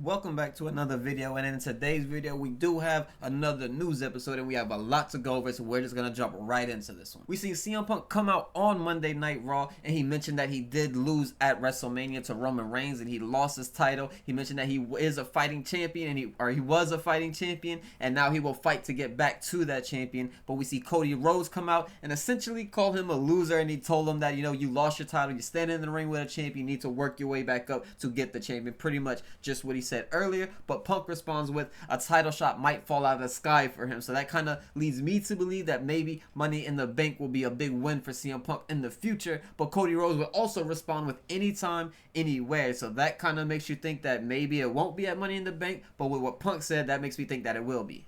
Welcome back to another video, and in today's video we do have another news episode and we have a lot to go over, so we're just gonna jump right into this one. We see CM Punk come out on Monday Night Raw and he mentioned that he did lose at WrestleMania to Roman Reigns and he lost his title. He mentioned that he is a fighting champion and he was a fighting champion and now he will fight to get back to that champion. But we see Cody Rhodes come out and essentially call him a loser, and he told him that, you know, you lost your title, you're standing in the ring with a champion, you need to work your way back up to get the champion. Pretty much just what he said earlier. But Punk responds with a title shot might fall out of the sky for him, so that kind of leads me to believe that maybe Money in the Bank will be a big win for CM Punk in the future. But Cody Rhodes will also respond with anytime, anywhere, so that kind of makes you think that maybe it won't be at Money in the Bank. But with what Punk said, that makes me think that it will be.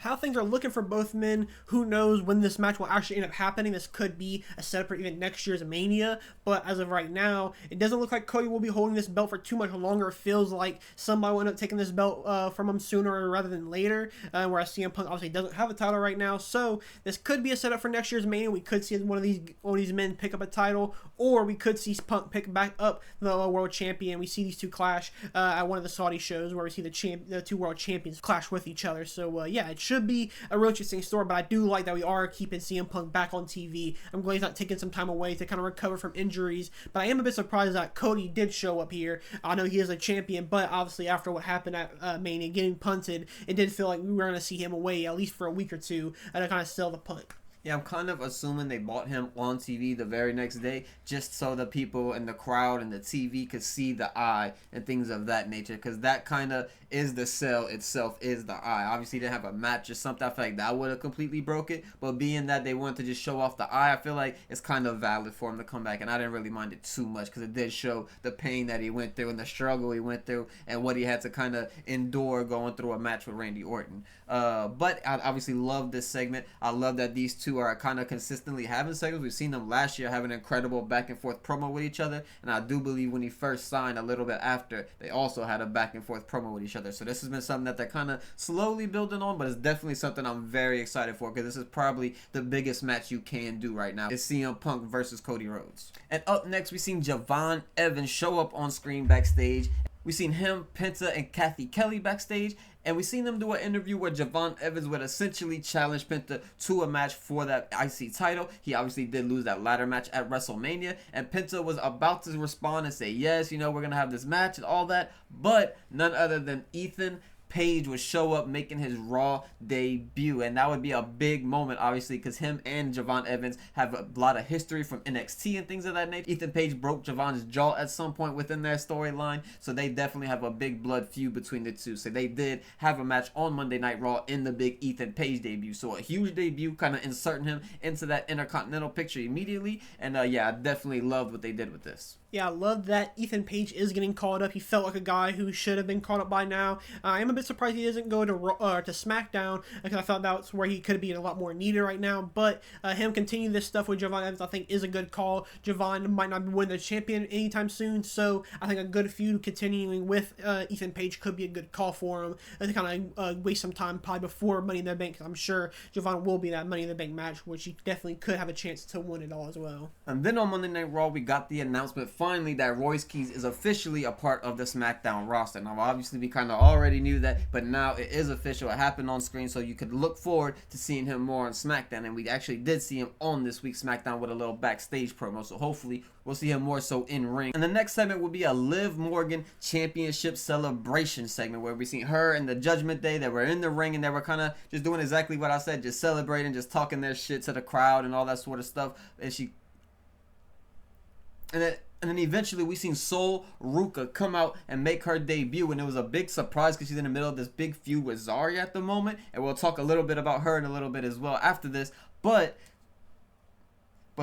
How things are looking for both men, who knows when this match will actually end up happening. This could be a setup for even next year's Mania, but as of right now, it doesn't look like Cody will be holding this belt for too much longer. It feels like somebody will end up taking this belt from him sooner rather than later, whereas CM Punk obviously doesn't have a title right now, so this could be a setup for next year's Mania. We could see one of these men pick up a title, or we could see Punk pick back up the world champion. We see these two clash at one of the Saudi shows where we see the two world champions clash with each other, so yeah, it should be a real interesting story. But I do like that we are keeping CM Punk back on TV. I'm glad he's not taking some time away to kind of recover from injuries, but I am a bit surprised that Cody did show up here. I know he is a champion, but obviously after what happened at Mania, getting punted, it did feel like we were going to see him away at least for a week or two to kind of sell the punt. Yeah, I'm kind of assuming they bought him on TV the very next day just so the people in the crowd and the TV could see the eye and things of that nature, because that kind of is the sell itself, is the eye. Obviously, they have a match or something. I feel like that would have completely broke it, but being that they wanted to just show off the eye, I feel like it's kind of valid for him to come back, and I didn't really mind it too much because it did show the pain that he went through and the struggle he went through and what he had to kind of endure going through a match with Randy Orton. But I obviously love this segment. I love that these two are kind of consistently having segments. We've seen them last year have an incredible back and forth promo with each other, and I do believe when he first signed a little bit after, they also had a back and forth promo with each other. So this has been something that they're kind of slowly building on, but it's definitely something I'm very excited for, because this is probably the biggest match you can do right now. It's CM Punk versus Cody Rhodes. And up next, we seen Javon Evans show up on screen backstage. We seen him, Penta, and Kathy Kelly backstage, and we seen them do an interview where Javon Evans would essentially challenge Penta to a match for that IC title. He obviously did lose that ladder match at WrestleMania, and Penta was about to respond and say, yes, you know, we're going to have this match and all that, but none other than Ethan Page would show up making his Raw debut, and that would be a big moment obviously because him and Javon Evans have a lot of history from NXT and things of that nature. Ethan Page broke Javon's jaw at some point within their storyline, so they definitely have a big blood feud between the two. So they did have a match on Monday Night Raw in the big Ethan Page debut, so a huge debut, kind of inserting him into that Intercontinental picture immediately. And yeah, I definitely loved what they did with this. Yeah, I love that Ethan Page is getting called up. He felt like a guy who should have been called up by now. I am a bit surprised he doesn't go to Smackdown, because I thought that's where he could be a lot more needed right now. But him continuing this stuff with Javon Evans, I think, is a good call. Javon might not be winning the champion anytime soon, so I think a good feud continuing with Ethan Page could be a good call for him to kind of waste some time probably before Money in the Bank. I'm sure Javon will be that Money in the Bank match, which he definitely could have a chance to win it all as well. And then on Monday Night Raw, we got the announcement finally that Royce Keys is officially a part of the Smackdown roster. Now, obviously, we kind of already knew that, but now it is official. It happened on screen, so you could look forward to seeing him more on SmackDown. And we actually did see him on this week's SmackDown with a little backstage promo, so hopefully we'll see him more so in ring. And the next segment will be a Liv Morgan Championship celebration segment where we see her and the Judgment Day that were in the ring, and they were kind of just doing exactly what I said, just celebrating, just talking their shit to the crowd and all that sort of stuff. And then eventually we seen Sol Ruka come out and make her debut, and it was a big surprise because she's in the middle of this big feud with Zarya at the moment, and we'll talk a little bit about her in a little bit as well after this. But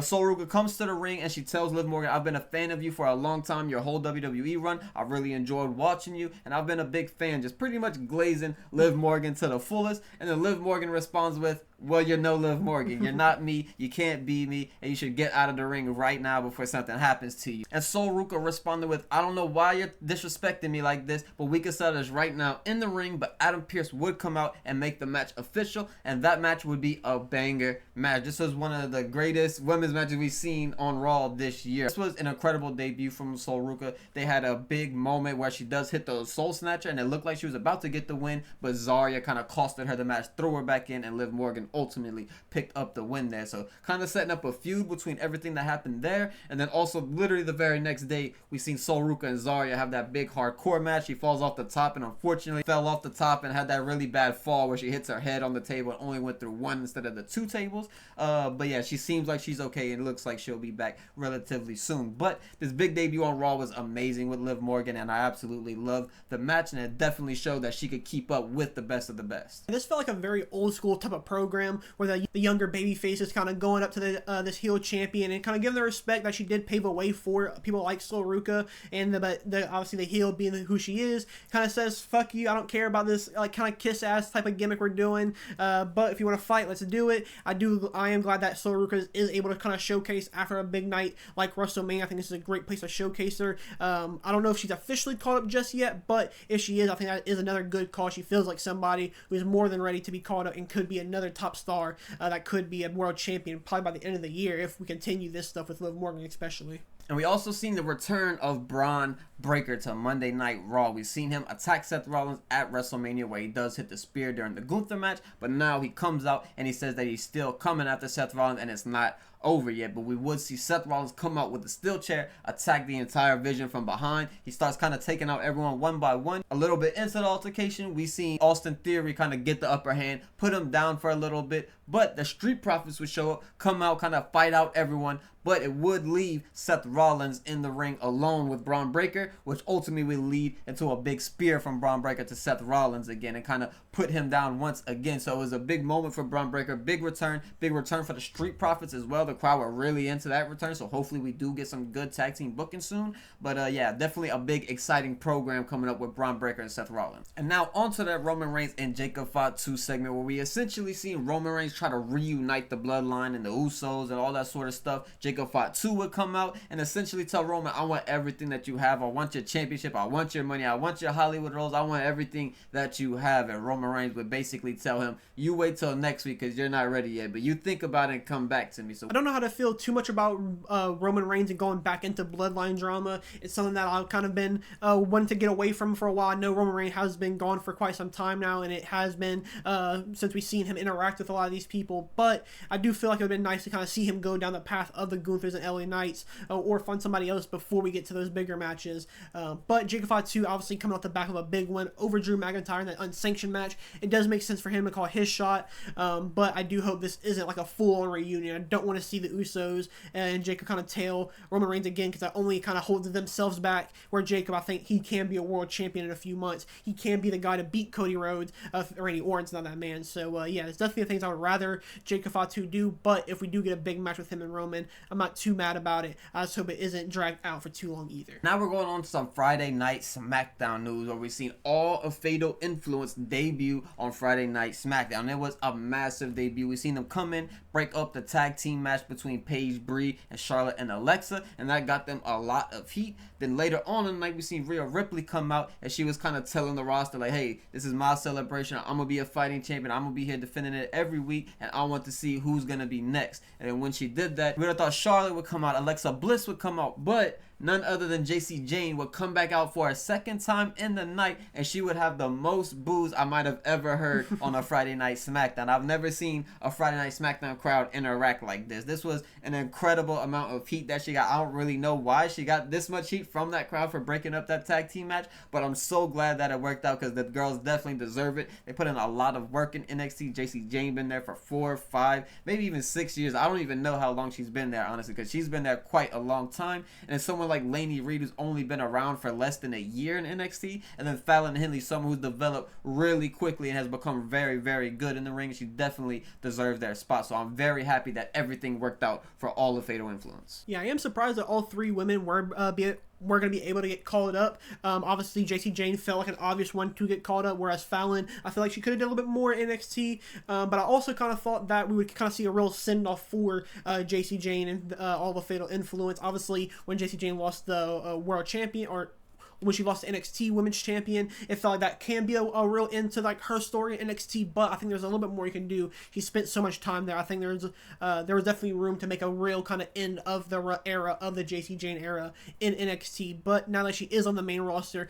Sol Ruka comes to the ring and she tells Liv Morgan, I've been a fan of you for a long time, your whole WWE run. I've really enjoyed watching you, and I've been a big fan. Just pretty much glazing Liv Morgan to the fullest. And then Liv Morgan responds with, well, you're no Liv Morgan. You're not me. You can't be me. And you should get out of the ring right now before something happens to you. And Sol Ruca responded with, I don't know why you're disrespecting me like this, but we can settle this right now in the ring. But Adam Pearce would come out and make the match official. And that match would be a banger match. This was one of the greatest women's matches we've seen on Raw this year. This was an incredible debut from Sol Ruca. They had a big moment where she does hit the Soul Snatcher. And it looked like she was about to get the win. But Zarya kind of costed her the match, threw her back in, and Liv Morgan ultimately picked up the win there. So kind of setting up a feud between everything that happened there. And then also literally the very next day, we seen Sol Ruca and Zarya have that big hardcore match. She falls off the top and unfortunately fell off the top and had that really bad fall where she hits her head on the table and only went through one instead of the 2 tables. But yeah, she seems like she's okay and looks like she'll be back relatively soon. But this big debut on Raw was amazing with Liv Morgan, and I absolutely loved the match, and it definitely showed that she could keep up with the best of the best. This felt like a very old school type of program where the younger baby faces kind of going up to this heel champion and kind of giving the respect that she did pave a way for people like Sol Ruca, and obviously the heel being who she is kind of says fuck you, I don't care about this like kind of kiss ass type of gimmick we're doing, but if you want to fight, let's do it. I am glad that Sol Ruca is able to kind of showcase after a big night like WrestleMania. I think this is a great place to showcase her. I don't know if she's officially called up just yet, but if she is, I think that is another good call. She feels like somebody who is more than ready to be called up and could be another top star that could be a world champion probably by the end of the year if we continue this stuff with Liv Morgan especially. And we also seen the return of Braun Breaker to Monday Night Raw. We've seen him attack Seth Rollins at WrestleMania where he does hit the spear during the Gunther match. But now he comes out and he says that he's still coming after Seth Rollins and it's not over yet. But we would see Seth Rollins come out with the steel chair, attack the entire Vision from behind. He starts kind of taking out everyone one by one. A little bit into the altercation, we seen Austin Theory kind of get the upper hand, put him down for a little bit. But the Street Profits would show up, come out, kind of fight out everyone. But it would leave Seth Rollins in the ring alone with Braun Breaker, which ultimately would lead into a big spear from Braun Breaker to Seth Rollins again and kind of put him down once again. So it was a big moment for Braun Breaker, big return for the Street Profits as well. The crowd were really into that return, so hopefully we do get some good tag team booking soon. But yeah, definitely a big exciting program coming up with Braun Breaker and Seth Rollins. And now onto that Roman Reigns and Jacob Fatu segment where we essentially seen Roman Reigns try to reunite the bloodline and the Usos and all that sort of stuff. Jacob Fatu would come out and essentially tell Roman, I want everything that you have. I want your championship. I want your money. I want your Hollywood roles. I want everything that you have. And Roman Reigns would basically tell him, you wait till next week because you're not ready yet. But you think about it and come back to me. So I don't know how to feel too much about Roman Reigns and going back into bloodline drama. It's something that I've kind of been wanting to get away from for a while. I know Roman Reigns has been gone for quite some time now, and it has been since we've seen him interact with a lot of these people. But I do feel like it would have been nice to kind of see him go down the path of the Gunthers and LA Knights or find somebody else before we get to those bigger matches. But Jacob Fatu obviously coming off the back of a big win over Drew McIntyre in that unsanctioned match. It does make sense for him to call his shot, but I do hope this isn't like a full-on reunion. I don't want to see the Usos and Jacob kind of tail Roman Reigns again because that only kind of holds themselves back, where Jacob, I think he can be a world champion in a few months. He can be the guy to beat Cody Rhodes. Randy Orton's not that man. So yeah, there's definitely things I would rather Jacob Fatu do, but if we do get a big match with him and Roman, I'm not too mad about it. I just hope it isn't dragged out for too long either. Now we're going on to some Friday Night Smackdown news where we've seen all of Fatal Influence debut on Friday Night Smackdown. It was a massive debut. We've seen them come in, break up the tag team match between Paige, Bree, and Charlotte and Alexa, and that got them a lot of heat. Then later on in the night, we seen Rhea Ripley come out, and she was kind of telling the roster, like, hey, this is my celebration. I'm going to be a fighting champion. I'm going to be here defending it every week, and I want to see who's going to be next. And then when she did that, we would have thought Charlotte would come out, Alexa Bliss would come out, but none other than JC Jane would come back out for a second time in the night, and she would have the most boos I might have ever heard on a Friday Night Smackdown. I've never seen a Friday Night Smackdown crowd interact like this. This was an incredible amount of heat that she got. I don't really know why she got this much heat from that crowd for breaking up that tag team match, but I'm so glad that it worked out because the girls definitely deserve it. They put in a lot of work in NXT. JC Jane been there for 4, 5, maybe even 6 years. I don't even know how long she's been there, honestly, because she's been there quite a long time. And it's someone like Lainey Reed, who's only been around for less than a year in NXT, and then Fallon Henley, someone who's developed really quickly and has become very, very good in the ring. She definitely deserves their spot. So I'm very happy that everything worked out for all of Fatal Influence. Yeah, I am surprised that all three women were were going to be able to get called up. Obviously, JC Jane felt like an obvious one to get called up, whereas Fallon, I feel like she could have done a little bit more in NXT. But I also kind of thought that we would kind of see a real send-off for JC Jane and all the Fatal Influence. Obviously, when JC Jane lost the World Champion, or when she lost to NXT Women's Champion, it felt like that can be a real end to like her story in NXT, but I think there's a little bit more you can do. She spent so much time there. I think there was definitely room to make a real kind of end of the era of the JC Jane era in NXT, but now that she is on the main roster,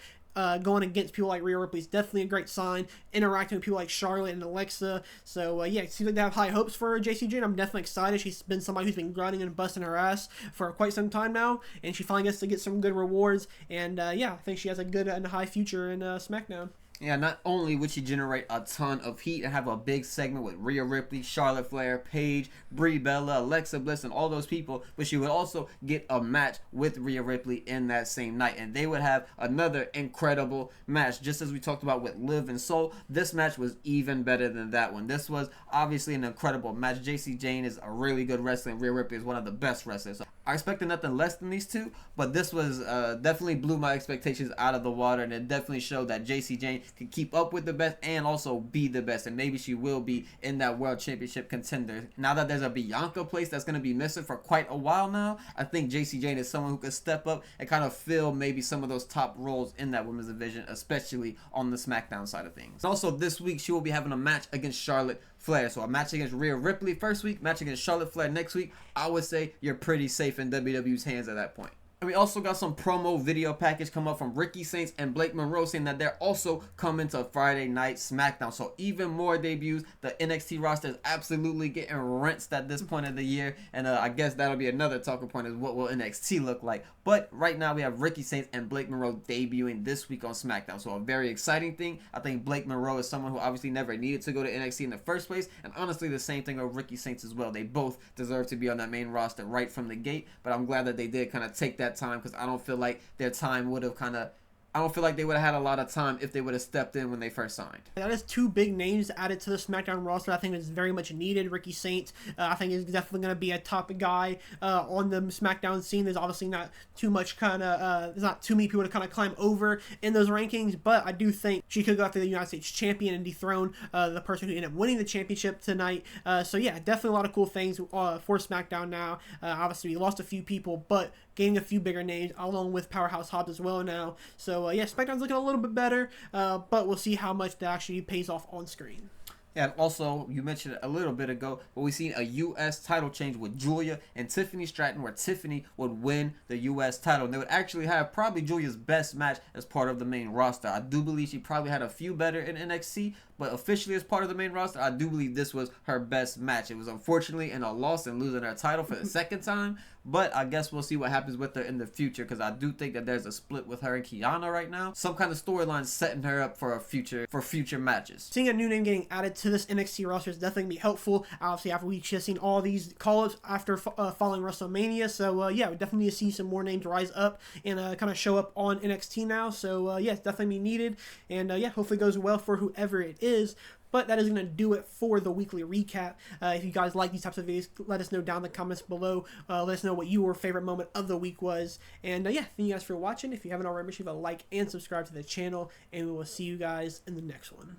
going against people like Rhea Ripley is definitely a great sign. Interacting with people like Charlotte and Alexa. So, yeah, it seems like they have high hopes for JC Jane. I'm definitely excited. She's been somebody who's been grinding and busting her ass for quite some time now, and she finally gets to get some good rewards. And, yeah, I think she has a good and high future in SmackDown. Yeah, not only would she generate a ton of heat and have a big segment with Rhea Ripley, Charlotte Flair, Paige, Brie Bella, Alexa Bliss, and all those people, but she would also get a match with Rhea Ripley in that same night, and they would have another incredible match. Just as we talked about with Liv and Soul, this match was even better than that one. This was obviously an incredible match. JC Jane is a really good wrestler, and Rhea Ripley is one of the best wrestlers. So I expected nothing less than these two, but this was definitely blew my expectations out of the water, and it definitely showed that JC Jane can keep up with the best and also be the best, and maybe she will be in that World Championship contender. Now that there's a Bianca place that's going to be missing for quite a while now, I think JC Jane is someone who could step up and kind of fill maybe some of those top roles in that women's division, especially on the SmackDown side of things. Also this week she will be having a match against Charlotte Flair. So a match against Rhea Ripley first week, match against Charlotte Flair next week. I would say you're pretty safe in WWE's hands at that point. And we also got some promo video package come up from Ricky Saints and Blake Monroe saying that they're also coming to Friday Night SmackDown. So even more debuts. The NXT roster is absolutely getting rinsed at this point of the year. And I guess that'll be another talking point, is what will NXT look like. But right now we have Ricky Saints and Blake Monroe debuting this week on SmackDown. So a very exciting thing. I think Blake Monroe is someone who obviously never needed to go to NXT in the first place. And honestly, the same thing with Ricky Saints as well. They both deserve to be on that main roster right from the gate. But I'm glad that they did kind of take that time, because I don't feel like their time would have I don't feel like they would have had a lot of time if they would have stepped in when they first signed. That is two big names added to the SmackDown roster. I think is very much needed. Ricky Saints, I think, is definitely going to be a top guy on the SmackDown scene. There's obviously not too much there's not too many people to kind of climb over in those rankings, but I do think she could go after the United States champion and dethrone the person who ended up winning the championship tonight. So yeah, definitely a lot of cool things for SmackDown now. Obviously, we lost a few people, but gaining a few bigger names along with Powerhouse Hobbs as well now. So yeah, SmackDown's looking a little bit better, but we'll see how much that actually pays off on screen. Yeah, and also, you mentioned it a little bit ago, but we've seen a U.S. title change with Julia and Tiffany Stratton, where Tiffany would win the U.S. title. And they would actually have probably Julia's best match as part of the main roster. I do believe she probably had a few better in NXT, but officially as part of the main roster, I do believe this was her best match. It was unfortunately in a loss and losing her title for the second time, but I guess we'll see what happens with her in the future, because I do think that there's a split with her and Kiana right now. Some kind of storyline setting her up for future matches. Seeing a new name getting added to this NXT roster is definitely going to be helpful, obviously, after we've just seen all these call-ups after following WrestleMania. So yeah, we definitely need to see some more names rise up and kind of show up on NXT now. So yeah, it's definitely be needed, and yeah, hopefully it goes well for whoever it is. But that is going to do it for the weekly recap. If you guys like these types of videos, let us know down in the comments below. Let us know what your favorite moment of the week was. And yeah, thank you guys for watching. If you haven't already, make sure you leave a like and subscribe to the channel. And we will see you guys in the next one.